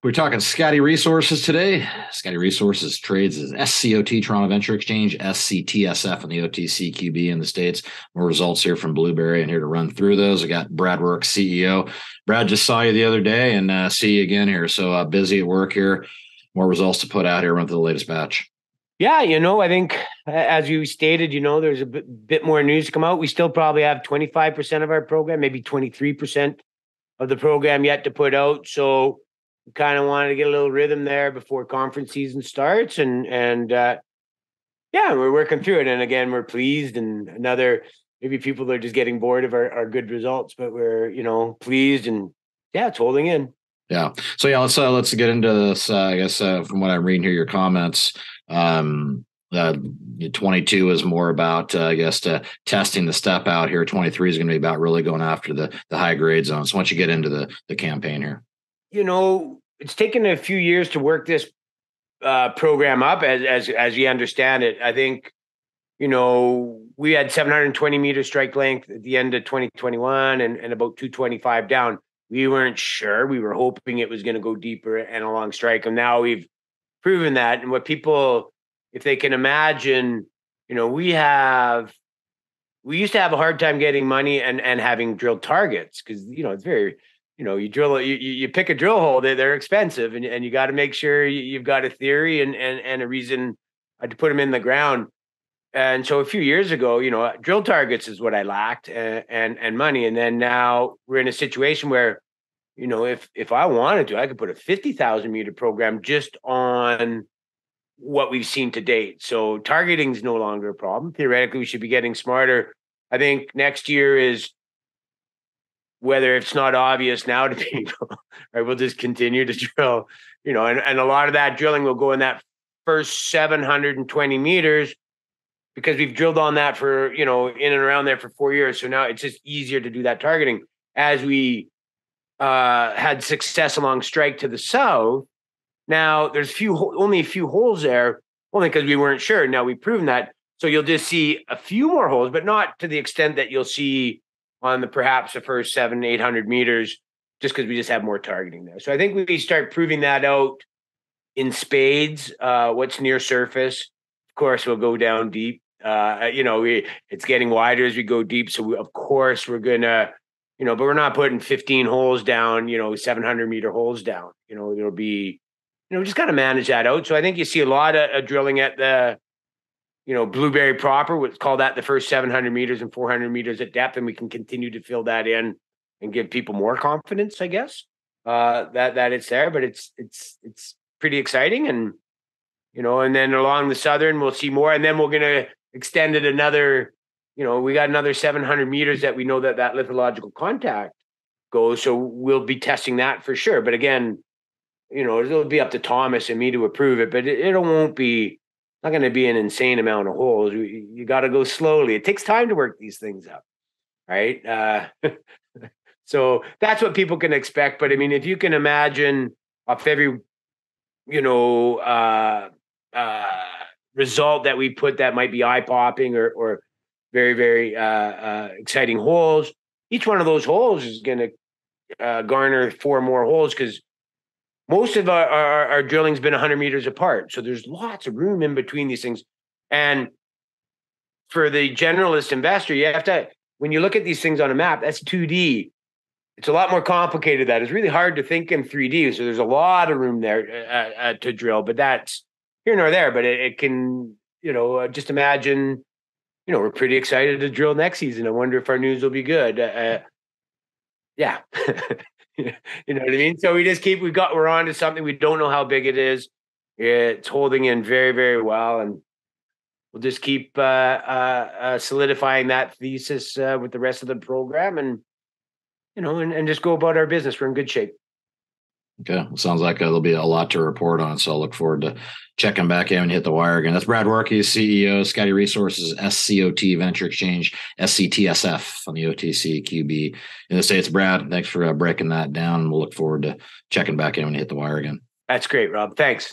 We're talking Scottie Resources today. Scottie Resources trades as SCOT, Toronto Venture Exchange, SCTSF on the OTCQB in the States. More results here from Blueberry, and here to run through those, I got Brad Rourke, CEO. Brad, just saw you the other day and see you again here. So busy at work here. More results to put out here. Run through the latest batch. Yeah, I think as you stated, there's a bit more news to come out. We still probably have 25% of our program, maybe 23% of the program yet to put out. So we kind of wanted to get a little rhythm there before conference season starts. And we're working through it. And again, we're pleased. And maybe people are just getting bored of our good results, but we're, pleased. And it's holding in. Yeah. So let's get into this. I guess from what I'm reading here, your comments, 22 is more about, testing the step out here. 23 is going to be about really going after the high grade zone. So once you get into the campaign here, it's taken a few years to work this program up as you understand it. I think, we had 720 meter strike length at the end of 2021 and about 225 down. We weren't sure. We were hoping it was going to go deeper and along strike. And now we've proven that. And what people, if they can imagine, we used to have a hard time getting money and having drilled targets because, it's very, you drill, you pick a drill hole, they're expensive and you got to make sure you've got a theory and a reason to put them in the ground. And so a few years ago, drill targets is what I lacked and money. And then now we're in a situation where, if I wanted to, I could put a 50,000 meter program just on what we've seen to date. So targeting is no longer a problem. Theoretically, we should be getting smarter. I think next year is, whether it's not obvious now to people, right? We'll just continue to drill, and a lot of that drilling will go in that first 720 meters because we've drilled on that for, in and around there for 4 years. So now it's just easier to do that targeting. As we had success along strike to the south, now there's only a few holes there, only because we weren't sure. Now we've proven that. So you'll just see a few more holes, but not to the extent that you'll see on perhaps the first 700-800 meters, just because we just have more targeting there. So I think we start proving that out in spades. What's near surface, of course, we'll go down deep. It's getting wider as we go deep. So of course we're gonna, but we're not putting 15 holes down, 700-meter holes down. It'll be, just got to manage that out. So I think you see a lot of drilling at the, Blueberry proper, what's called that the first 700 meters and 400 meters at depth. And we can continue to fill that in and give people more confidence, I guess, that it's there, but it's pretty exciting. And, and then along the southern, we'll see more, and then we're going to extend it another, we got another 700 meters that we know that lithological contact goes. So we'll be testing that for sure. But again, it'll be up to Thomas and me to approve it, but it won't be, not going to be an insane amount of holes. You got to go slowly. It takes time to work these things up, right? So that's what people can expect. But I mean, if you can imagine off every, result that we put that might be eye-popping or very, very exciting holes, each one of those holes is going to garner 4 more holes because most of our drilling's been 100 meters apart. So there's lots of room in between these things. And for the generalist investor, you have to, when you look at these things on a map, that's 2D. It's a lot more complicated. That is really hard to think in 3D. So there's a lot of room there to drill, but that's here nor there. But it can, just imagine, we're pretty excited to drill next season. I wonder if our news will be good. Yeah. You know what I mean? So we just we're on to something. We don't know how big it is. It's holding in very, very well. And we'll just keep solidifying that thesis with the rest of the program and, and just go about our business. We're in good shape. Okay. Well, sounds like there'll be a lot to report on. So I'll look forward to checking back in and hit the wire again. That's Brad Rourke, CEO, Scottie Resources, SCOT Venture Exchange, SCTSF on the OTCQB in the States. Brad, thanks for breaking that down. We'll look forward to checking back in when you hit the wire again. That's great, Rob. Thanks.